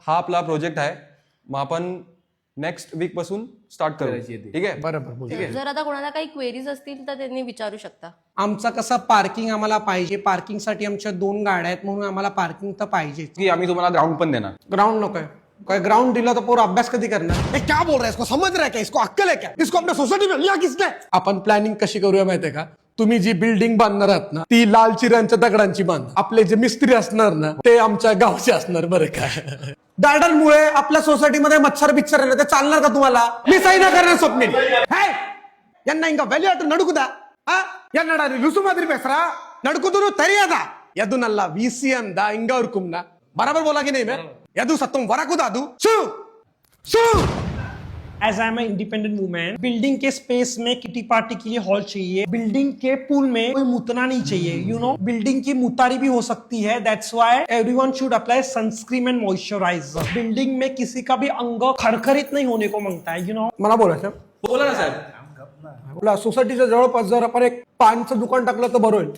हा आपला प्रोजेक्ट आहे, मग आपण नेक्स्ट वीक पासून स्टार्ट करू. ठीक आहे, बरोबर. जर आता कोणाला काही क्वेरीज असतील तर त्यांनी विचारू शकता. आमचा कसं पार्किंग आम्हाला पाहिजे, पार्किंगसाठी आमच्या 2 गाड्या आहेत म्हणून आम्हाला पार्किंग तर पाहिजे. की आम्ही तुम्हाला ग्राउंड पण देणार. ग्राउंड नकोय, काय ग्राउंड दिला तर पोर अभ्यास कधी करणार? क्या बोल रहा है, इसको समझ रहा है क्या, इसको अक्कल है क्या, इसको अपने सोसायटी में लिया किसने? आपण प्लॅनिंग कशी करूया माहितीये का, तुम्ही जी बिल्डिंग बांधणार आहात ना ती लाल चिऱ्यांच्या दगडांची बांध. आपले जे मिस्त्री असणार ना ते आमच्या गावचे असणार बरं का. गार्डन मुळे आपल्या सोसायटीमध्ये मच्छर बिच्छर आहे, ते चालणार का तुम्हाला? मी सही ना करणार स्वप्नील. यांना इंका व्हॅल्यू अट नडुकुदा यांना लुसु मादिरी पेसरा नडकुदुरु तरियादा यदुनल्ला VC अंदा इंगा उरकुमना. बराबर बोला की नहीं मैं? यदु सत्तम वराकुदादु सु सु. As I am independent women, building K space में किटी पार्टी के लिए हॉल चाहिए, बिल्डिंग के पूल में कोई मुतना नहीं चाहिए, यू नो, बिल्डिंग की मुतारी भी हो सकती है, दैट्स व्हाई everyone should apply sunscreen end moisturiser. Building में किसी का भी अंग खरखरित नहीं होने को मांगता है, यू नो. मला बोलायचं. बोला ना साहेब. बोला सोसायटीच्या जवळपास जर आपण एक पानचं दुकान टाकलं तर बरं होईल.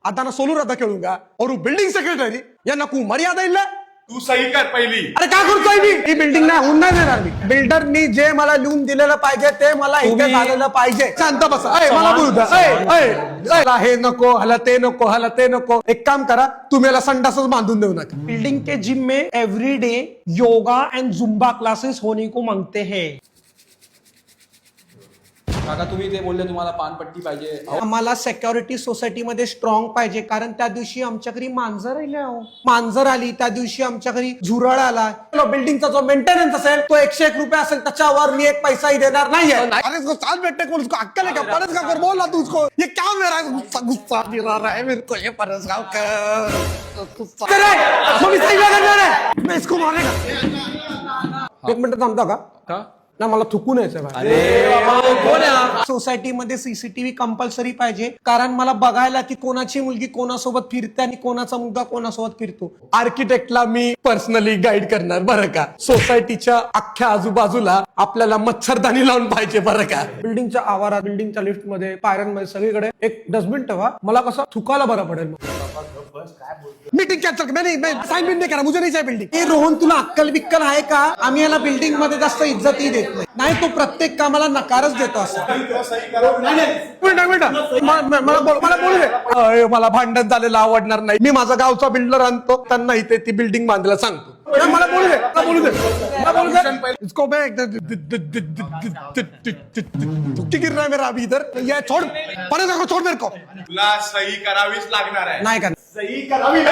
आता ना सोलू राहता खेळू का और बिल्डिंग सेक्रेटरी यांना कू मर्यादा इल्ला. तू सही कर पहिली. अरे काय करतोय मी? ही बिल्डिंग नाही होऊन नाही देणार मी. बिल्डरनी जे मला लिहून दिलेलं पाहिजे ते मला इथे झालेलं पाहिजे. शांत बसा. मला बोलू द्या. हे नको, हाला ते नको, हाला ते नको. एक काम करा, तुम्ही याला संडासच बांधून देऊ नका. बिल्डिंग के जिम में every day yoga end Zumba classes होने को मांगते हैं. काका तुम्ही ते बोलले तुम्हाला पानपट्टी पाहिजे. आम्हाला सिक्युरिटी सोसायटीमध्ये स्ट्रॉंग पाहिजे, कारण त्या दिवशी आमच्या घरी मांजर आली. मांजर आली त्या दिवशी आमच्या घरी झुरळ आला. बिल्डिंगचा जो मेंटेनन्स असेल तो 101 रुपये असेल, त्याच्यावर मी एक पैसाही देणार नाहीये. अरे इसको साल बैठने को उसको अक्कल है क्या? परस गाँव कर बोल रहा तू उसको. ये क्या मेरा गुस्सा गिरा रहा है मेरे को, ये परस गाँव कर. मी सही करणार आहे, मैं इसको मारेगा. 1 मिनिट थांबता का? ना मला थुकून यायचं. सोसायटीमध्ये सीसीटीव्ही कंपल्सरी पाहिजे, कारण मला बघायला की कोणाची मुलगी कोणासोबत फिरते आणि कोणाचा मुलगा कोणासोबत फिरतो. आर्किटेक्टला मी पर्सनली गाईड करणार बरं का. सोसायटीच्या अख्ख्या आजूबाजूला आपल्याला मच्छरदाणी लावून पाहिजे बरं का. बिल्डिंगच्या आवारात, बिल्डिंगच्या लिफ्ट मध्ये, पायऱ्यांमध्ये सगळीकडे एक डस्टबिन ठेवा. मला कसं थुकायला बरं पडेल. Meeting cancel. मैं साइन बिन नहीं करा, मुझे नहीं चाहिए बिल्डिंग. हे रोहन तुला अक्कल बिक्कल आहे का? आम्ही याला बिल्डिंग मध्ये जास्त इज्जतही देत नाही. तो प्रत्येक कामाला नकारच देतो असं. मला बोलू दे. मला भांडण झालेलं आवडणार नाही. मी माझा गावचा बिल्डर आणतो, त्यांना इथे ती बिल्डिंग बांधायला सांगतो. मला बोलू दे, मला बोलू दे. इसको मैं गिर रहा है मेरा अभी इधर. ये छोड़, छोड़ मेरे को. तुला सही करावीच लागणार आहे. नाही का? सही करावी.